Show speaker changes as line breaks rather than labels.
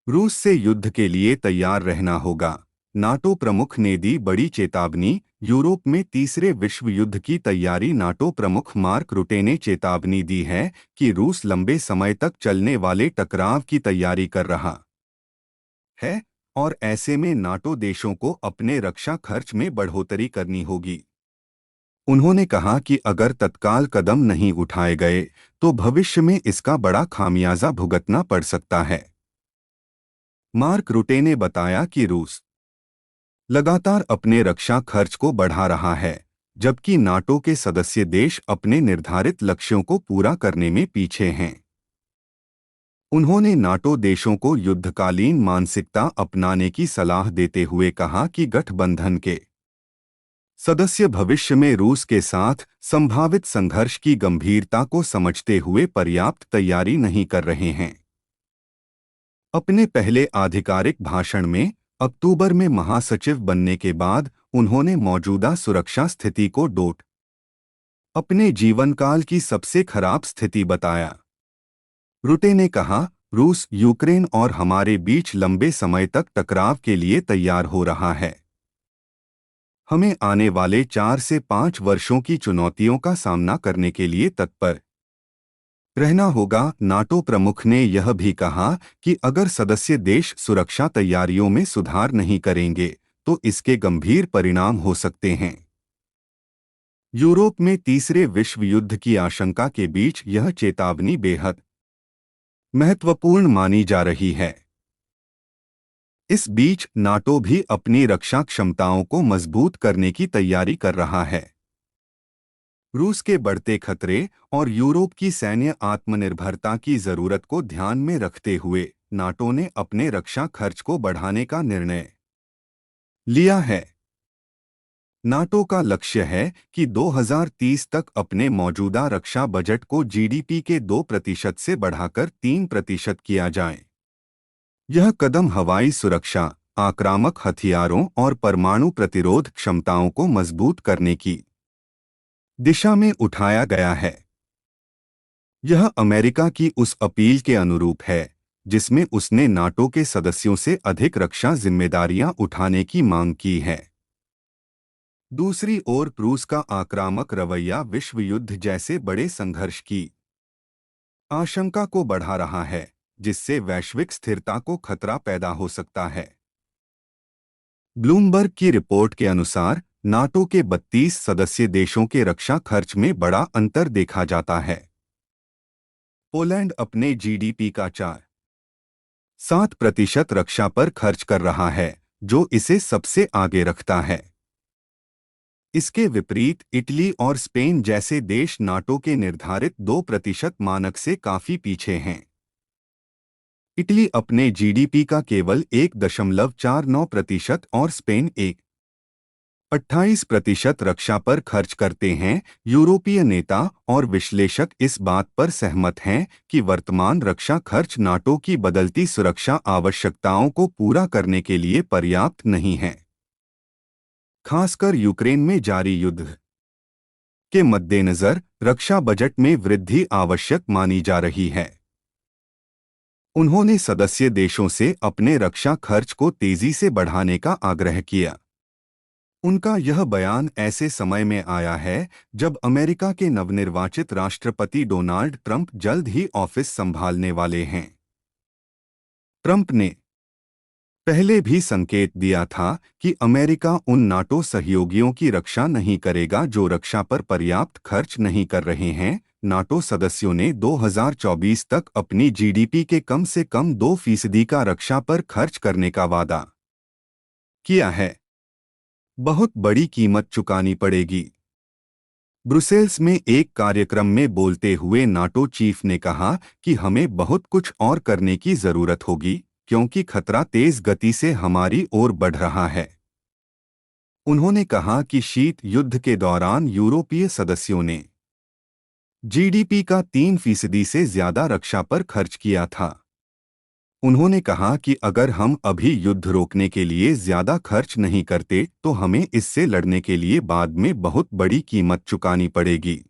रूस से युद्ध के लिए तैयार रहना होगा। नाटो प्रमुख ने दी बड़ी चेतावनी। यूरोप में तीसरे विश्व युद्ध की तैयारी। नाटो प्रमुख मार्क रुटे ने चेतावनी दी है कि रूस लंबे समय तक चलने वाले टकराव की तैयारी कर रहा है और ऐसे में नाटो देशों को अपने रक्षा खर्च में बढ़ोतरी करनी होगी। उन्होंने कहा कि अगर तत्काल कदम नहीं उठाए गए तो भविष्य में इसका बड़ा खामियाजा भुगतना पड़ सकता है। मार्क रुटे ने बताया कि रूस लगातार अपने रक्षा खर्च को बढ़ा रहा है, जबकि नाटो के सदस्य देश अपने निर्धारित लक्ष्यों को पूरा करने में पीछे हैं। उन्होंने नाटो देशों को युद्धकालीन मानसिकता अपनाने की सलाह देते हुए कहा कि गठबंधन के सदस्य भविष्य में रूस के साथ संभावित संघर्ष की गंभीरता को समझते हुए पर्याप्त तैयारी नहीं कर रहे हैं। अपने पहले आधिकारिक भाषण में अक्टूबर में महासचिव बनने के बाद उन्होंने मौजूदा सुरक्षा स्थिति को डोट अपने जीवनकाल की सबसे खराब स्थिति बताया। रुटे ने कहा, रूस यूक्रेन और हमारे बीच लंबे समय तक टकराव के लिए तैयार हो रहा है। हमें आने वाले 4 से 5 वर्षों की चुनौतियों का सामना करने के लिए तत्पर रहना होगा। नाटो प्रमुख ने यह भी कहा कि अगर सदस्य देश सुरक्षा तैयारियों में सुधार नहीं करेंगे तो इसके गंभीर परिणाम हो सकते हैं। यूरोप में तीसरे विश्व युद्ध की आशंका के बीच यह चेतावनी बेहद महत्वपूर्ण मानी जा रही है। इस बीच नाटो भी अपनी रक्षा क्षमताओं को मजबूत करने की तैयारी कर रहा है। रूस के बढ़ते खतरे और यूरोप की सैन्य आत्मनिर्भरता की जरूरत को ध्यान में रखते हुए नाटो ने अपने रक्षा खर्च को बढ़ाने का निर्णय लिया है। नाटो का लक्ष्य है कि 2030 तक अपने मौजूदा रक्षा बजट को जीडीपी के 2% से बढ़ाकर 3% किया जाए। यह कदम हवाई सुरक्षा, आक्रामक हथियारों और परमाणु प्रतिरोध क्षमताओं को मजबूत करने की दिशा में उठाया गया है। यह अमेरिका की उस अपील के अनुरूप है जिसमें उसने नाटो के सदस्यों से अधिक रक्षा जिम्मेदारियां उठाने की मांग की है। दूसरी ओर रूस का आक्रामक रवैया विश्व युद्ध जैसे बड़े संघर्ष की आशंका को बढ़ा रहा है, जिससे वैश्विक स्थिरता को खतरा पैदा हो सकता है। ब्लूमबर्ग की रिपोर्ट के अनुसार नाटो के 32 सदस्य देशों के रक्षा खर्च में बड़ा अंतर देखा जाता है। पोलैंड अपने जीडीपी का 4.7% रक्षा पर खर्च कर रहा है, जो इसे सबसे आगे रखता है। इसके विपरीत इटली और स्पेन जैसे देश नाटो के निर्धारित 2% मानक से काफी पीछे हैं। इटली अपने जीडीपी का केवल 1.49% और स्पेन 1.28% रक्षा पर खर्च करते हैं। यूरोपीय नेता और विश्लेषक इस बात पर सहमत हैं कि वर्तमान रक्षा खर्च नाटो की बदलती सुरक्षा आवश्यकताओं को पूरा करने के लिए पर्याप्त नहीं है। खासकर यूक्रेन में जारी युद्ध के मद्देनजर रक्षा बजट में वृद्धि आवश्यक मानी जा रही है। उन्होंने सदस्य देशों से अपने रक्षा खर्च को तेजी से बढ़ाने का आग्रह किया। उनका यह बयान ऐसे समय में आया है जब अमेरिका के नवनिर्वाचित राष्ट्रपति डोनाल्ड ट्रंप जल्द ही ऑफिस संभालने वाले हैं। ट्रंप ने पहले भी संकेत दिया था कि अमेरिका उन नाटो सहयोगियों की रक्षा नहीं करेगा जो रक्षा पर पर्याप्त खर्च नहीं कर रहे हैं। नाटो सदस्यों ने 2024 तक अपनी जीडीपी के कम से कम 2% का रक्षा पर खर्च करने का वादा किया है। बहुत बड़ी कीमत चुकानी पड़ेगी। ब्रुसेल्स में एक कार्यक्रम में बोलते हुए नाटो चीफ ने कहा कि हमें बहुत कुछ और करने की जरूरत होगी, क्योंकि खतरा तेज गति से हमारी ओर बढ़ रहा है। उन्होंने कहा कि शीत युद्ध के दौरान यूरोपीय सदस्यों ने जीडीपी का 3% से ज्यादा रक्षा पर खर्च किया था। उन्होंने कहा कि अगर हम अभी युद्ध रोकने के लिए ज्यादा खर्च नहीं करते तो हमें इससे लड़ने के लिए बाद में बहुत बड़ी कीमत चुकानी पड़ेगी।